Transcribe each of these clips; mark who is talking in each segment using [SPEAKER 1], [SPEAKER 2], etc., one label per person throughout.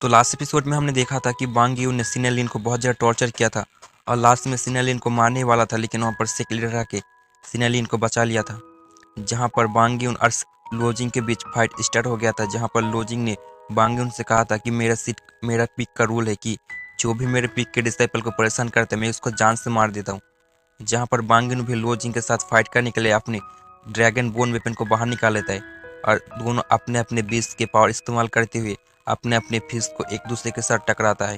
[SPEAKER 1] तो last episode में हमने देखा था कि बांग यून ने सिनेलिन को बहुत ज़्यादा टॉर्चर किया था और लास्ट में सिनेलिन को मारने वाला था, लेकिन वहाँ पर सेक लीडर आके सिनेलिन को बचा लिया था। जहाँ पर बांग यून और लोजिंग के बीच फाइट स्टार्ट हो गया था, जहाँ पर लोजिंग ने बांग यून से कहा था कि मेरा पिक का रूल है कि जो भी मेरे पिक के डिसाइपल को परेशान करता है मैं उसको जान से मार देता हूँ। जहाँ पर बांग यून भी लोजिंग के साथ फाइट करने के लिए अपने ड्रैगन बोन वेपन को बाहर निकाल लेता है और दोनों अपने अपने बीस के पावर इस्तेमाल करते हुए अपने अपने फिस्ट को एक दूसरे के साथ टकराता है।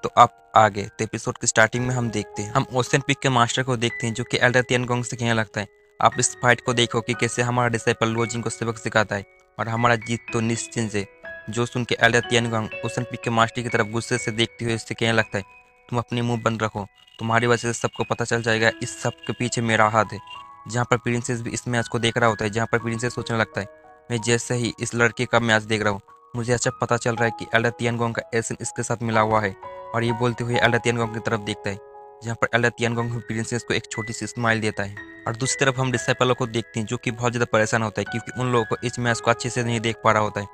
[SPEAKER 1] तो अब आगे तो एपिसोड की स्टार्टिंग में हम देखते हैं, हम ओशन पिक के मास्टर को देखते हैं जो कि एल्डर तियानगोंग से कहने लगता है, आप इस फाइट को देखो कि कैसे हमारा डिसाइपल लोजिंग को सबक सिखाता है और हमारा जीत तो निश्चित है। जो सुन के एल्डर तियानगोंग ओशन पिक के मास्टर की तरफ गुस्से से देखते हुए इससे कहने लगता है, तुम अपने मुंह बंद रखो, तुम्हारी वजह से सबको पता चल जाएगा इस सब के पीछे मेरा हाथ है। जहाँ पर प्रिंसेस भी इस मैच को देख रहा होता है, जहाँ पर प्रिंसेस सोचने लगता है, मैं जैसे ही इस लड़के का मैच देख रहा हूँ मुझे अच्छा पता चल रहा है कि एल्डर तियानगोंग का एसेंस इसके साथ मिला हुआ है। और ये बोलते हुए एल्डर तियानगोंग की तरफ देखता है, जहाँ पर एल्डर तियानगोंग प्रिंसेस को एक छोटी सी स्माइल देता है। और दूसरी तरफ हम डिसाइपलों को देखते हैं जो कि बहुत ज़्यादा परेशान होता है क्योंकि उन लोगों को इस मैच को अच्छे से नहीं देख पा रहा होता है।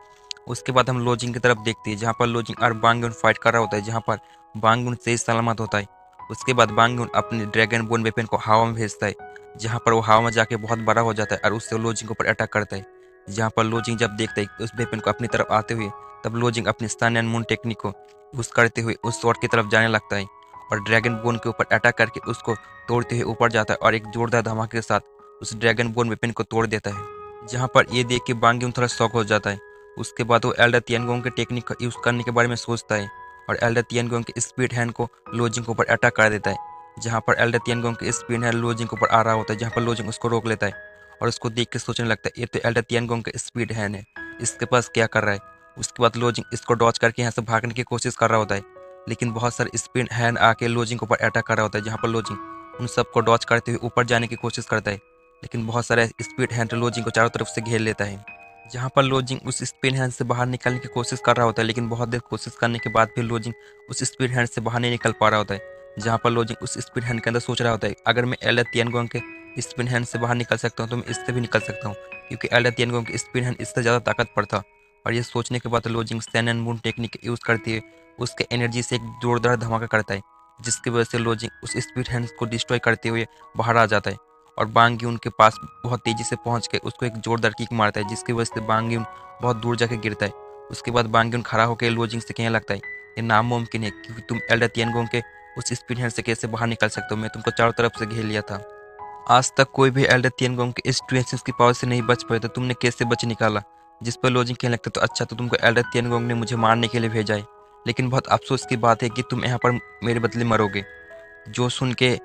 [SPEAKER 1] उसके बाद हम लोजिंग की तरफ देखते हैं, जहाँ पर लोजिंग और बांगुन फाइट कर रहा होता है, जहाँ पर बांगुन सही सलामत होता है। उसके बाद बांगुन अपने ड्रैगन बोन वेपन को हवा में भेजता है, जहाँ पर वो हवा में जाके बहुत बड़ा हो जाता है और उससे लोजिंग के ऊपर अटैक करता है। जहाँ पर लोजिंग जब देखता है उस वेपन को अपनी तरफ आते हुए, तब लोजिंग अपनी सन एंड मून टेक्निक को यूज करते हुए उस स्वॉर्ड की तरफ जाने लगता है और ड्रैगन बोन के ऊपर अटैक करके उसको तोड़ते हुए ऊपर जाता है और एक जोरदार धमाके के साथ उस ड्रैगन बोन वेपन को तोड़ देता है। जहाँ पर ये देख के बांग्यून थोड़ा शॉक हो जाता है। उसके बाद वो एल्डर तियानगोंग के टेक्निक का यूज करने के बारे में सोचता है और एल्डर तियानगोंग के स्पीड हैंड को लोजिंग के ऊपर अटैक कर देता है। जहाँ पर एल्डर तियानगोंग के स्पीड हैंड लोजिंग के ऊपर आ रहा होता है, जहाँ पर लोजिंग उसको रोक लेता है और उसको देख के सोचने लगता है ये तो एल्डर तियानगोंग का स्पीड हैंड है, इसके पास क्या कर रहा है। उसके बाद लोजिंग इसको डॉच करके यहाँ से भागने की कोशिश कर रहा होता है, लेकिन बहुत सारे स्पिन हैंड आके लोजिंग के ऊपर अटैक कर रहा होता है। जहाँ पर लोजिंग उन सबको डॉच करते हुए ऊपर जाने की कोशिश करता है, लेकिन बहुत सारे स्पीड हैंड लोजिंग को चारों तरफ से घेर लेता है। जहाँ पर लोजिंग उस स्पिन हैंड से बाहर निकलने की कोशिश कर रहा होता है, लेकिन बहुत देर कोशिश करने के बाद भी लोजिंग उस स्पिन हैंड से बाहर नहीं निकल पा रहा होता है। जहाँ पर लोजिंग उस स्पिन हैंड के अंदर सोच रहा होता है, अगर मैं एल्डर तियानगोंग के स्पिन हैंड से बाहर निकल सकता हूँ तो मैं इससे भी निकल सकता हूँ, क्योंकि एल्डर तियानगोंग के स्पिन हैंड इससे ज़्यादा ताकतवर था। और ये सोचने के बाद लोजिंग सन एंड मून टेक्निक यूज़ करती है, उसके एनर्जी से एक जोरदार धमाका करता है, जिसकी वजह से लोजिंग उस स्पीड हैंड्स को डिस्ट्रॉय करते हुए बाहर आ जाता है और बांग्यून के पास बहुत तेज़ी से पहुंच के उसको एक जोरदार किक मारता है, जिसकी वजह से बांग्यून बहुत दूर जाके गिरता है। उसके बाद बांग्यून खड़ा होकर लोजिंग से कहने लगता है, ये नामुमकिन है क्योंकि तुम एल्डर तियानगोंग के उस स्पीड हैंड से कैसे बाहर निकल सकते हो, मैं तुमको चारों तरफ से घेर लिया था। आज तक कोई भी एल्डर तियानगोंग के इस ट्वेंसेस की पावर से नहीं बच पाया, तो तुमने कैसे बच निकाला। जिस पर लोजिंग कहने लगता, तो अच्छा तो तुमको एल्डर तियानगोंग ने मुझे मारने के लिए भेजा है, लेकिन बहुत अफसोस की बात है कि तुम यहाँ पर मेरे बदले मरोगे। जो सुन के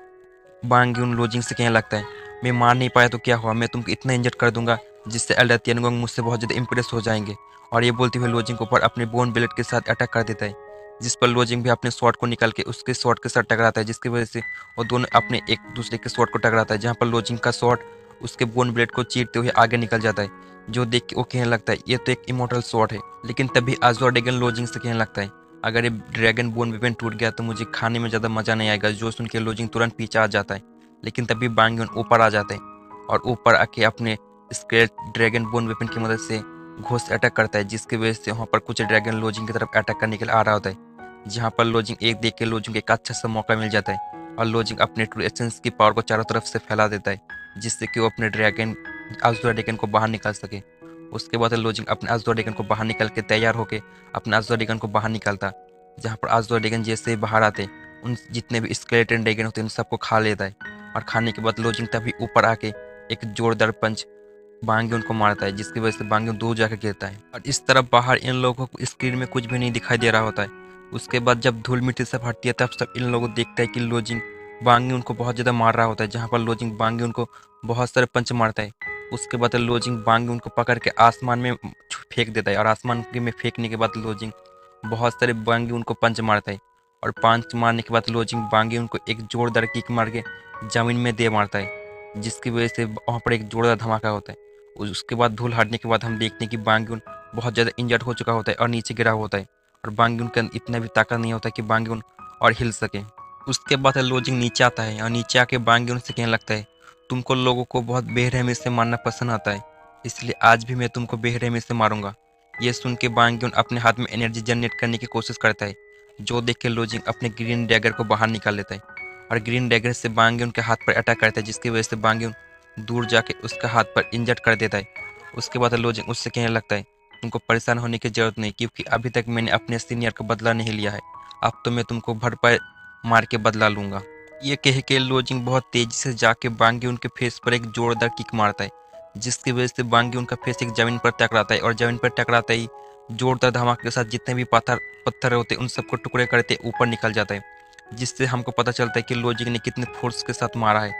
[SPEAKER 1] बांग्यून लोजिंग से कहने लगता है, मैं मार नहीं पाया तो क्या हुआ, मैं तुमको इतना इंजर्ड कर दूंगा जिससे एल्डर तियानगोंग मुझसे बहुत ज़्यादा इंप्रेस हो जाएंगे। और ये बोलते हुए लोजिंग के ऊपर अपने बोन ब्लेड के साथ अटैक कर देता है, जिस पर लोजिंग भी अपने स्वॉर्ड को निकाल के उसके स्वॉर्ड के साथ टकराता है, जिसकी वजह से वो दोनों अपने एक दूसरे के स्वॉर्ड को टकराता है। जहाँ पर लोजिंग का स्वॉर्ड उसके बोन ब्लेड को चीरते हुए आगे निकल जाता है, जो देख के वो कहने लगता है ये तो एक इमोर्टल स्वॉर्ड है। लेकिन तभी आज़ोर डेगन लोजिंग से कहने लगता है, अगर ये ड्रैगन बोन वेपन टूट गया तो मुझे खाने में ज़्यादा मज़ा नहीं आएगा। जो सुन के लोजिंग तुरंत पीछे आ जाता है, लेकिन तभी बांग्यून ऊपर आ जाते हैं और ऊपर आके अपने स्केलेट ड्रैगन बोन वेपन की मदद से घोस्ट अटैक करता है, जिसकी वजह से वहाँ पर कुछ ड्रैगन लोजिंग की तरफ अटैक करने के लिए आ रहा होता है। जहाँ पर लोजिंग एक देख के लोजिंग एक अच्छा सा मौका मिल जाता है और लोजिंग अपने ट्रू एसेंस की पावर को चारों तरफ से फैला देता है, जिससे कि वो अपने ड्रैगन अज़ोरा ड्रैगन को बाहर निकाल सके। उसके बाद लोजिंग अपने अज़ोरा ड्रैगन को बाहर निकल के तैयार होकर अपने अज़ोरा ड्रैगन को बाहर निकालता, जहाँ पर अज़ोरा ड्रैगन जैसे ही बाहर आते उन जितने भी स्केलेटन ड्रैगन होते हैं उन सबको खा लेता है। और खाने के बाद लोजिंग तभी ऊपर आके एक जोरदार पंच बांग्यून को मारता है, जिसकी वजह से बांग्यून दूर जाकर गिरता है। और इस तरफ बाहर इन लोगों को स्क्रीन में कुछ भी नहीं दिखाई दे रहा होता है। उसके बाद जब धूल मिट्टी सब हटती है तब सब इन लोगों को देखता है कि लोजिंग बांग्यून को बहुत ज़्यादा मार रहा होता है, जहाँ पर लोजिंग बांग्यून को बहुत सारे पंच मारता है। उसके बाद लोजिंग बांग्यून को पकड़ के आसमान में फेंक देता है और आसमान में फेंकने के बाद लोजिंग बहुत सारे बांग्यून को पंच मारता है और पंच मारने के बाद लोजिंग बांग्यून को एक जोरदार किक मार के ज़मीन में दे मारता है, जिसकी वजह से वहाँ पर एक जोरदार धमाका होता है। उसके बाद धूल हटने के बाद हम देखते हैं कि बांग्यून बहुत ज़्यादा इंजर्ड हो चुका होता है और नीचे गिरा हुआ होता है और बांग्यून के अंदर इतना भी ताकत नहीं होता कि बांग्यून और हिल सके। उसके बाद लोजिंग नीचे आता है और नीचे आके बांग्यून से कहने लगता है, तुमको लोगों को बहुत बेरहमी से मारना पसंद आता है, इसलिए आज भी मैं तुमको बेरहमी से मारूंगा। ये सुन के बांग यून अपने हाथ में एनर्जी जनरेट करने की कोशिश करता है, जो देख के लो जिंग अपने ग्रीन डैगर को बाहर निकाल लेता है और ग्रीन डैगर से बांग यून के हाथ पर अटैक करता है, जिसकी वजह से बांग यून दूर जाके उसका हाथ पर इंजर्ड कर देता है। उसके बाद लो जिंग उससे कहने लगता है, तुमको परेशान होने की जरूरत नहीं, क्योंकि अभी तक मैंने अपने सीनियर का बदला नहीं लिया है। अब तो मैं तुमको भरपाई मार के बदला लूंगा। ये कह के लो जिंग बहुत तेजी से जाके बांग यून के फेस पर एक जोरदार किक मारता है, जिसकी वजह से बांग यून का फेस एक जमीन पर टकराता है और जमीन पर टकराता ही जोरदार धमाके के साथ जितने भी पत्थर होते हैं उन सबको टुकड़े करते ऊपर निकल जाता है, जिससे हमको पता चलता है कि लोजिंग ने कितने फोर्स के साथ मारा है।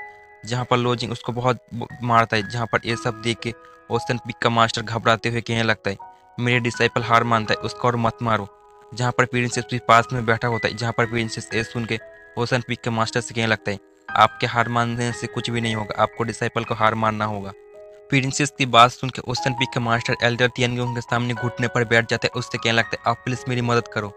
[SPEAKER 1] जहाँ पर लोजिंग उसको बहुत मारता है, जहाँ पर ये सब देख के ओशन पिक का मास्टर घबराते हुए कहने लगता है, मेरे डिसाइपल हार मानता है, उसको और मत मारो। जहाँ पर प्रिंसेस भी पास में बैठा होता है, जहाँ पर प्रिंसेस ये सुन के ओशन पिक के मास्टर से कहने लगता है, आपके हार मानने से कुछ भी नहीं होगा, आपको डिसाइपल को हार मानना होगा। प्रिंसेस की बात सुन के ओशन पिक का मास्टर एल्डर तियानगुंग के सामने घुटने पर बैठ जाता है। उससे कहने लगता है, आप प्लीज मेरी मदद करो,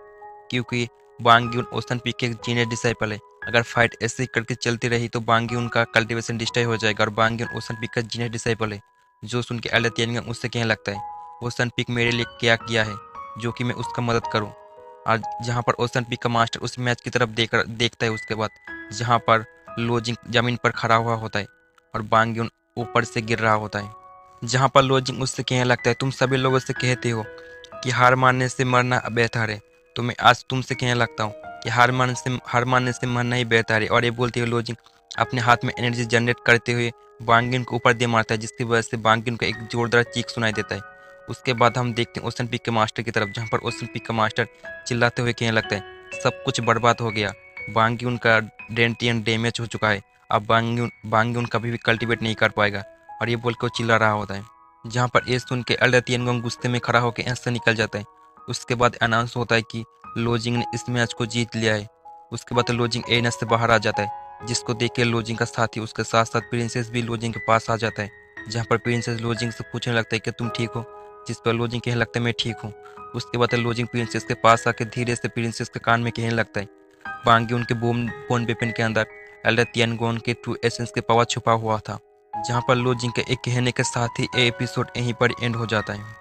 [SPEAKER 1] क्योंकि बांग्यून ओशन पिक के जीनियर डिसाइपल है। अगर फाइट ऐसे ही करके चलती रही तो बांग्यून का कल्टीवेशन डिस्ट्रॉय हो जाएगा और बांग्यून ओशन पिक का जीनियर डिसाइपल है। जो सुन के एल्डर तियानगुंग उससे कहने लगता है, ओशन पिक मेरे लिए क्या किया है जो कि मैं उसका मदद करूं। और जहाँ पर ओशन पिक का मास्टर उस मैच की तरफ देखता है, उसके बाद जहाँ पर लोजिंग जमीन पर खड़ा हुआ होता है और बांग्यून ऊपर से गिर रहा होता है। जहाँ पर लोजिंग उससे कहने लगता है, तुम सभी लोगों से कहते हो कि हार मानने से मरना बेहतर है, तो मैं आज तुमसे कहने लगता हूँ कि हार मानने से मरना ही बेहतर है। और ये बोलते हुए लोजिंग अपने हाथ में एनर्जी जनरेट करते हुए बांगिन को ऊपर दे मारता है, जिसकी वजह से बांगिन को एक जोरदार चीख सुनाई देता है। उसके बाद हम देखते हैं ओशन पिक के मास्टर की तरफ, जहाँ पर ओशन पिक का मास्टर चिल्लाते हुए कहने लगता है, सब कुछ बर्बाद हो गया, बांग्यून का डेंटियन डैमेज हो चुका है, अब बांग्यून कभी भी कल्टीवेट नहीं कर पाएगा। और ये बोल के वो चिल्ला रहा होता है। जहाँ पर ये सुन के एल्डर तियानगुंग गुस्से में खड़ा होकर यहाँ से निकल जाता है। उसके बाद अनाउंस होता है कि लोजिंग ने इस मैच को जीत लिया है। उसके बाद लोजिंग एनस से बाहर आ जाता है, जिसको देख के लोजिंग का साथी उसके साथ साथ प्रिंसेस भी लोजिंग के पास आ जाता है। जहाँ पर प्रिंसेस लोजिंग से पूछने लगता है कि तुम ठीक हो, जिस पर लोजिंग कहने लगता है मैं ठीक हूँ। उसके बाद लोजिंग प्रिंसेस के पास आकर धीरे से प्रिंसेस के कान में कहने लगता है, बांगी उनके बोन वेपन के अंदर एल्डर तियानगुंग के ट्रू एसेंस के पावर छुपा हुआ था। जहाँ पर लोजिंग के एक कहने के साथ ही ये एपिसोड यहीं पर एंड हो जाता है।